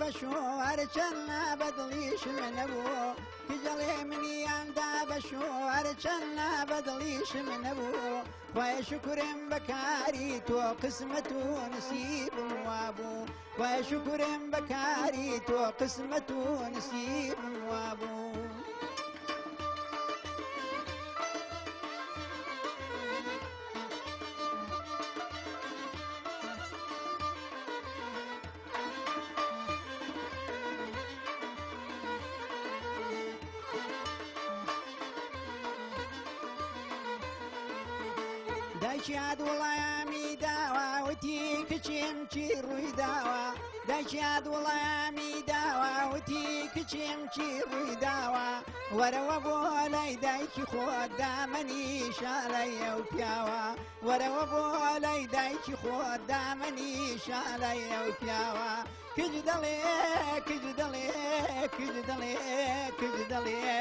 بشوار چنا بدلیش من ابو کجلی منیان دا بشوار چنا بدلیش من ابو خوای شکرم بکاری تو قسمت و نصیب وابو خوای شکرم بکاری تو قسمت و نصیب وابو دایشاد وڵامی داوا وتی کچیم چی ڕووی داوا دایشاد وڵامی داوا وتی کچیم چی ڕووی داوا وەرەوە بۆ لای دایکی خۆت دامەنی شالای ئەو پیاوە وەرەوە بۆ لای دایکی خۆت دامەنی شالای ئەو پیاوە کج دەڵێ کج دەڵێ کج دەڵێ کج دەڵێ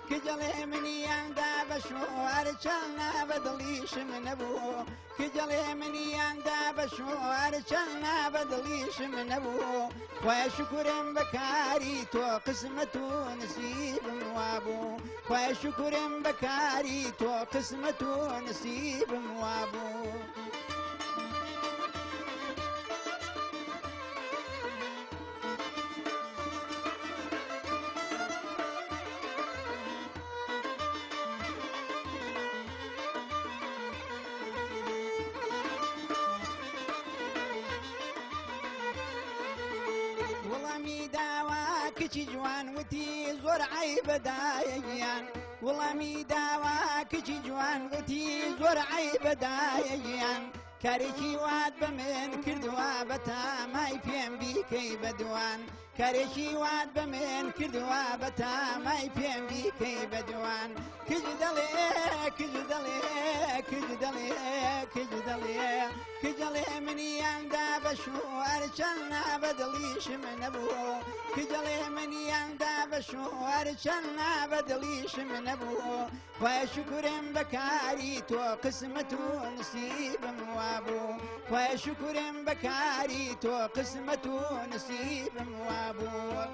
کجەڵێ منیاندا بە شووار چەڵنا بەدڵیش من نەبوو کجەڵێ منیاندا بە شووار چەڵنا بەدڵیش من نەبوو خوای شکرم بەکاری تۆ قسمەت و نسیبم وابوو خوای شکرم بەکاری تۆ قسمەت و نسیبم وابوو کچی جوان وتی زۆر عیبە دایەگیان وڵامی داوا کچی جوان وتی زۆر عیبە دایەگیان کارێکی وات بە من کردووە بە تامای پێم بیکەی بەدوان کارێکی وات بە من کردووە بە تامای پێم بیکەی بەدوان کج دەڵێ کج دەڵێ کج دەڵێ کج دەڵێ کجەڵێ منیاندا بە شووار چەڵنا بەدڵیش من نەبوو کجەڵێ منیاندا بە شووار چەڵنا بەدڵیش من نەبوو خوای شکرم بەکاری تۆ قسمەت و نسیبم وابوو خوای شکرم بەکاری تۆ قسمەت و نسیبم وابوو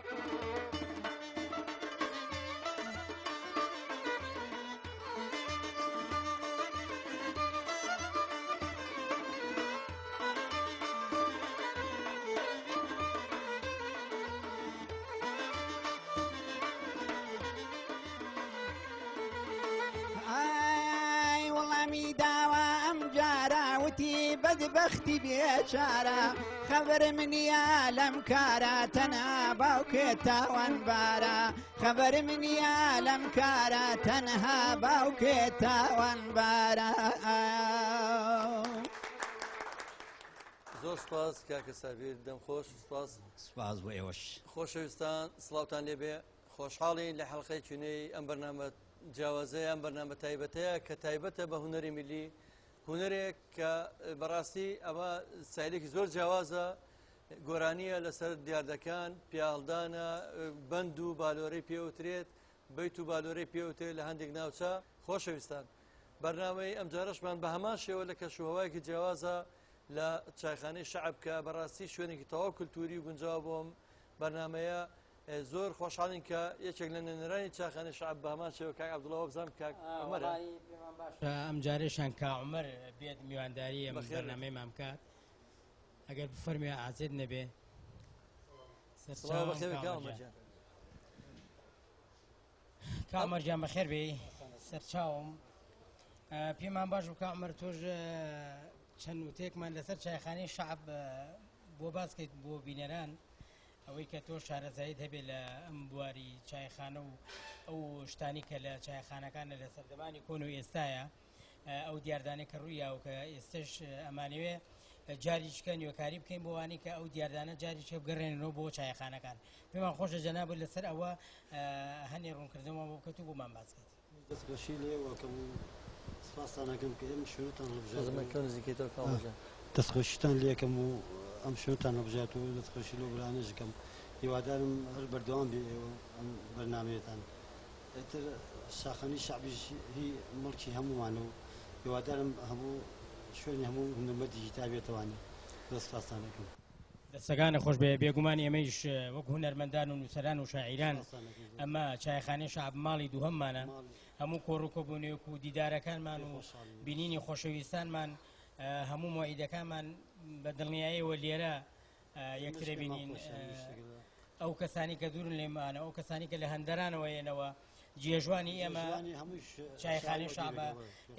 بەدبەختی بێچارە خەبەر منیە لەم کارە تەنها باوکێ تاوانبارە خەبەر منیە لەم کارە تەنها باوکێ تاوانبارە زۆر سپاس کاکە سەرویر دەم خۆش سپاس بۆ ئێوەش خۆشەویستان سڵاوتان لێبێ خۆشحاڵین لە حەڵقەی چونەی ئەم بەرنامە جیاوازەیە ئەم بەرنامە تایبەتەیە کە تایبەتە بە هونەری میلی هونەرێک کە بەڕاستی ئەمە سایلێکی زۆر جیاوازە گۆرانیە لەسەر دیاردەکان پیاڵدانە بەند و بالۆرەی پێوترێت بیت و بالۆرەی پێوترێت لە هەندێک ناوچە خۆشەویستان بەرنامەی ئەم جارەشمان بە هەمان شێوە لە کەشوهەوایەکی جیاوازە لە چایخانەی شەعب کە بەڕاستی شوێنێکی تەواو کولتوری و گونجاو بۆم بەرنامەیە زۆر خۆشحاڵین کە یەکێک لە نێنەرانی چایخانەی شەعب بە هەمان شێوە کاک عەبدوڵڵا بزانم کاک عومەرە ئەم جارێشان کا عومەر بێت میوانداری ئەم بەرنامەیمان بکات ئەگەر بفەرمێ ئازێت نەبێ کامەرجان بەخێر بێ سەرچاوم پێمان باش بکە عومەر تۆش چەند وتێکمان لەسەر چایخانەی شەعب بۆ باسکەیت بۆ بینەران ئەوەی کە تۆ شارەزایت هەبێ لە ئەم بواری چایخانە و ئەو شتانی کە لە چایخانەکانە لە سەردەمانی کۆن و ئێستایە ئەو دیاردانە کە ڕوویە و کە ئێستش ئەمانەوێ جاریچکە نیوەکاری بکەین بۆ وانی کە ئەو دیاردانە جاریچکە بگەڕێنەوە بۆ چایخانەکان پێمان خۆشە جەناب لەسەر ئەوە هەنێ ڕوونکردنەوە بۆ بکەیت و بۆمان باس بکەیت دەستبەشی لێوەکەم و سپاسانەکەم کە ئێمە شوێنتان دەستخۆشیتان لێکەم و ئەم شوێنتان هەبژات و دەستخۆشی لۆ برانەژەکەم هیوادارم هەر بەردەوام بێ ئێوە ئەم بەرنامەیەتان ئێتر شاخەنی شەعبیش هی مڵکی هەموومانە و هیوادارم هەموو شوێنی هەموو هونەرمەندێکی تا بێتەوانی دەست سپاسانەکەم دەستەکانە خۆش بێ بێگومان ئێمەش وەک هونەرمەندان و نووسەران و شاعیران ئەمە چایخانەی شعب ماڵی دووهەممانە هەموو کۆڕووکۆبوونێک و دیدارەکانمان و بینینی خۆشەویستانمان هەموو مۆعیدەکانمان بە دڵنیاییەوە لێرە یەکترە بینین ئەو کەسانی کە دوورن لێمانە ئەو کەسانی کە لە هەندەرانەوە ێنەوە جێژوانی ئێمە چایخانەی شعبە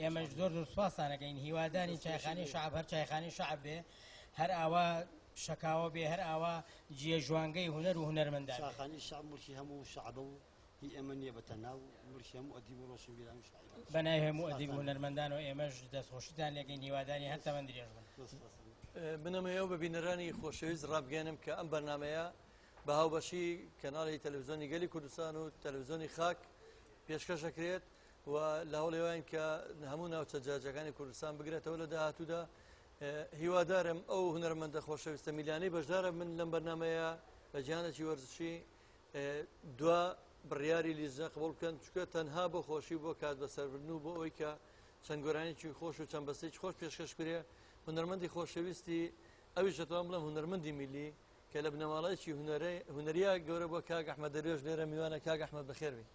ئێمەش زۆر زۆر سوپاسانەکەین هیوادانی چایخانەی شعب هەر چایخانەی شعب بێ هەر ئاوا شەکاوە بێ هەر ئاوا جێژوانگەی هونەر و هونەرمەندان شاخانی شعب ملکی هەموو شعبە و هی ئێمە نییە بەتەنها و ملکی هەموو ئەدیب و ڕۆشنبیران و شاعیران بەنای هەموو ئەدیب و هونەرمەندان و ئێمەش دەستخۆشیتان لێگەین هیوادانی هەر تەمەند درێژ بن بنەمەیەوە بە بینەرانی خۆشەویست ڕابگەێنم کە ئەم بەرنمەیە بە هاوبەشی کەناڵی تەلەڤیزیۆنی گەلی کوردستان و تەلەڤیزیۆنی خاک پێشکەشەکرێت و لە هەوڵێوان کە هەموو ناوچە جاجەکانی کوردستان بگرێتەوە لە داهاتوودا هیوادارم ئەو هونەرمەندە خۆشەویستە میلیانەی بەشدارە من لەم بەرنمەیە بە جیهانێکی وەرزشی دوا بڕیاری لیزە قبول بکەن چکە تەنها بۆ خۆشی بۆ کات بەسەربردن و بۆ ئەوی کە چەند گۆرانێکی خۆش و چەند بەستێکی خۆش پێشکەش کرێ هونەرمەندی خۆشەویستی ئەویش دەتوان بڵێم هونەرمەندی میلی کە لە بنەماڵەیەکی هونەریە گەورە بۆ کاک ئەحمەد دەروێژ لێرە میوانە کاک ئەحمەد بەخێربی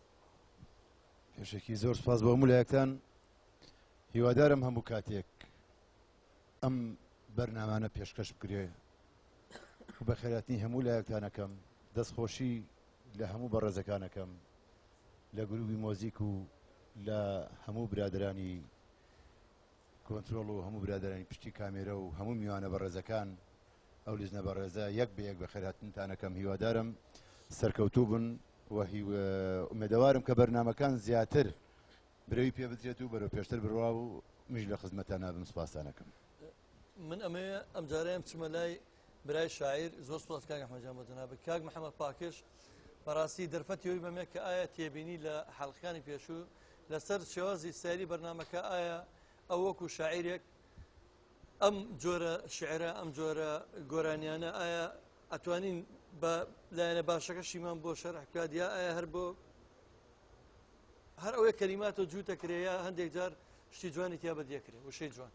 پێشێکی زۆر سپاس بۆ هەموو لایەکتان هیوادارم هەموو کاتێک ئەم بەرنامانە پێشکەش بکرێ و بە خێراتنی هەموو لایەکتانەکەم دەستخۆشی لە هەموو بەڕێزەکانەکەم لە گروپی مۆزیک و لە هەموو برادرانی کۆنتترۆڵ و هەموو برادرانی پشتی کامێرە و هەموو میوانە بەڕێزەکان ئەو لیزنە بەڕێزە یەک بە یەک بە خێراتنتانەکەم هیوادارم سەرکەوتوو بن و ئومێدەوارم کە بەرنامەکان زیاتر برەوی پێ بدرێت و بەرەو پێشتر بڕوا و مژ لە خزمەتان نابم سپاسانەکەم من ئەمەیە ئەم جارەیەم چمە لای برای شاعیر زۆر سپاس کاک ئەحمەدجان بۆ جەنابەت کاک محەممەد پاکش بەڕاستی دەرفەتیەوەی بەمێ کە ئایا تێبینی لە حەڵقەکانی پێشوو لەسەر شێوازی سەیری بەرنامەکە ئایا ئەو وەکو شاعیرێک ئەم جۆرە شعرە ئەم جۆرە گۆرانیانە ئایا ئەتوانین بە لایەنە باشەکەشیمان بۆ شەرح بکات یا ئایا هەر بۆ هەر ئەوەی کەلیماتۆ جووتەکرێ هەندێک جار شتی جوانی تیا بەدیەکرێ وشەی جوان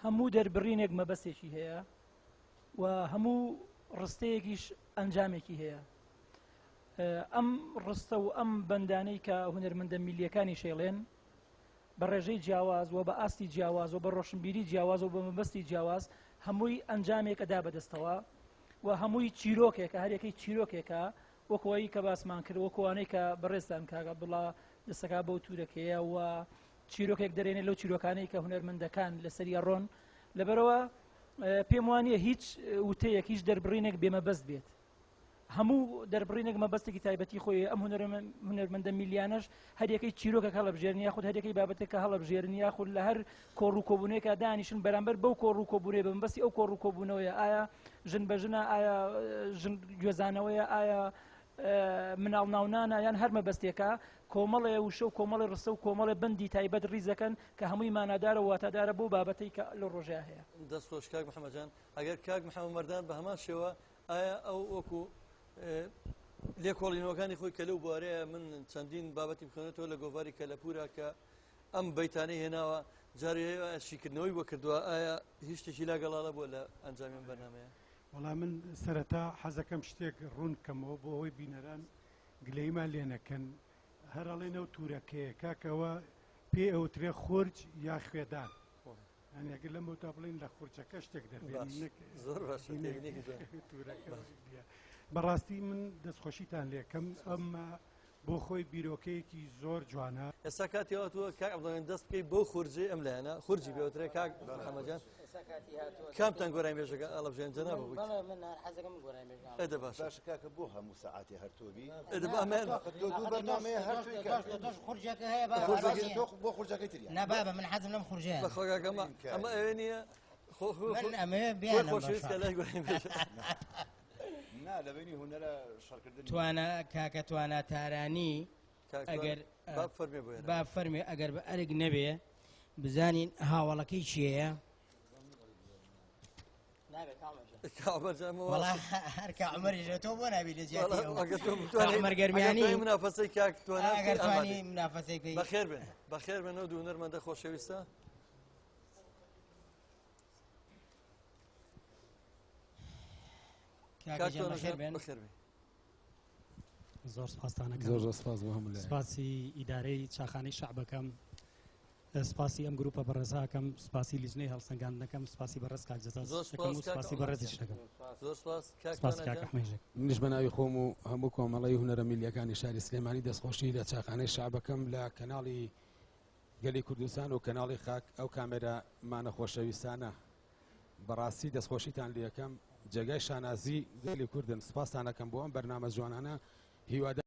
هەموو دەربڕینێک مەبەستێکی هەیە و هەموو ڕستەیەکیش ئەنجامێکی هەیە ئەم ڕستە و ئەم بەندانەی کە هونەرمەندە میلیەکانی شێڵێن بە ڕێژەی جیاواز و بە ئاستی جیاواز و بە ڕۆشنبیری جیاواز و بە مەبەستی جیاواز هەمووی ئەنجامێکەدا بەدەستەوە و هەمووی چیرۆکێکە هەرێکەی چیرۆکێکە وەکەوەی کە باسمان کرد وەکوانەی کە بەڕێستان کاگە بڵا دەستەکە بەو تورەکەیە و چیرۆکێک دەرێنێت لەو چیرۆکانەی کە هونەرمەندەکان لەسەری ڕۆن لەبەرەوە پێم وانییە هیچ وتەیەک هیچ دەربڕینێک بێمەبەست بێت هەموو دەربڕینێک مەبەستێکی تایبەتی خۆی ئەم هونەرمەندە میلیانەش هەرێکەی چیرۆکە هەڵەبژێرن یاخود هەرێکەی بابەتێکە هەڵەبژێرن یاخود لە هەر کۆڕووکۆبوونێکە دانیشن بەرامبەر بەو کۆڕووکۆبوونێ بەمبەستی ئەو کۆڕووکۆبوونەوەیە ئایا ژن بەژنە ئایا ژن گوێزانەوەیە ئایا مناڵ ناونانە یان هەر مەبەستێکە کۆمەڵێ وشە و کۆمەڵی ڕستە و کۆمەڵێ بەندی تایبەت ڕیزەکەن کە هەمووی مانادارە و واتادارە بۆ بابەتەی کە لە ڕۆژە هەیە دەستۆش کاک محەممەدجان ئەگەر کاک محەممەد مەردان بە هەمان شێوە ئایا ئەو وەکو لێکۆڵینەوەکانی خۆی کە لەو بوارەیە من چەندین بابەتی بخێنێتەوە لە گۆڤاری کەلەپورە کە ئەم بەیتانەی هێناوە جارێ شیکردنەوەی بۆ کردووە ئایا هیچ شتێکی لاگەڵاڵە بۆ لە ئەنجامیان بەرنامەیە وەڵام من سەرەتا حەزەکەم شتێک ڕوون کەمەوە بۆ ئەوەی بینەران گلەیمان لێ نەکەن هەر ئەڵێنە و تورەکەیە کاکەوە پێ ئەوترێ خورج یا خوێدان ئەگەر لەم تا بڵین لە خورچەکە شتێک دەبێت بەڕاستی من دەستخۆشیتان لێکەم ئەمە بۆ خۆی بیرۆکەیەکی زۆر جوانە ئێستا کاتیەوەتوە کاک عەبدوڵڵا دەست بکەی بۆ خورجی ئەم لایەنە خورجی بێوترێ کاک محەممەدجان کامتان گۆرانی بێژەکە ئەڵەبژێن جەناب بوویت ئەدە باش کاکە بۆ هەموو سەعاتی هەرتۆبی بۆ خورجەکەی تری نەبابە من حەزم لەم خورجەیە بەخۆگەمە ئەمە ئەوێ نییە خۆشویستە لای گۆرانی بێژە لەبینی هونەرە شەڕکردن توانە کاکە توانە تارانی ئەگەر با فەرمی ئەگەر بە ئەرگ نەبێ بزانین هاوڵەکەی چیەیە هەرکە عمەریژێتۆ بۆ نابی لە جیاتمەرگەرمیانی منافەسەی کاک توانی منافەسەی بەخێر بێن بەخێر بێنەوە دوو هونەرمەندە خۆشەویستە کاکەجان بەخێر بێن. بەخێر بێ. زۆر سپاسانەکەم. زۆر سپاس بۆ هەموو لایەک. سپاسی ئیدارەی چاخانەی شەعبەکەم، سپاسی ئەم گروپە بەڕێزاکەم، سپاسی لیژنەی هەڵسەنگاندنەکەم، سپاسی بەڕێز کاکجەزا دەکەم و سپاسی بەڕێزیش دەکەم. زۆر سپاس سپاسی کاک ئەحمەدژێک. منیش بە ناوی خۆم و هەموو کۆمەڵی هونەرە میلیەکانی شاری سلێمانی دەستخۆشی لە چاخانەی شەعبەکەم لە کەناڵی گەلی کوردستان و کەناڵی خاک ئەو کامێرەمانە خۆشەویستانە بەڕاستی دەستخۆشیتان لێ یەکەم جێگای شانازی گەلی کوردن. سپاسانەکەم بۆ ئەم بەرنامە جوانانە هیوادار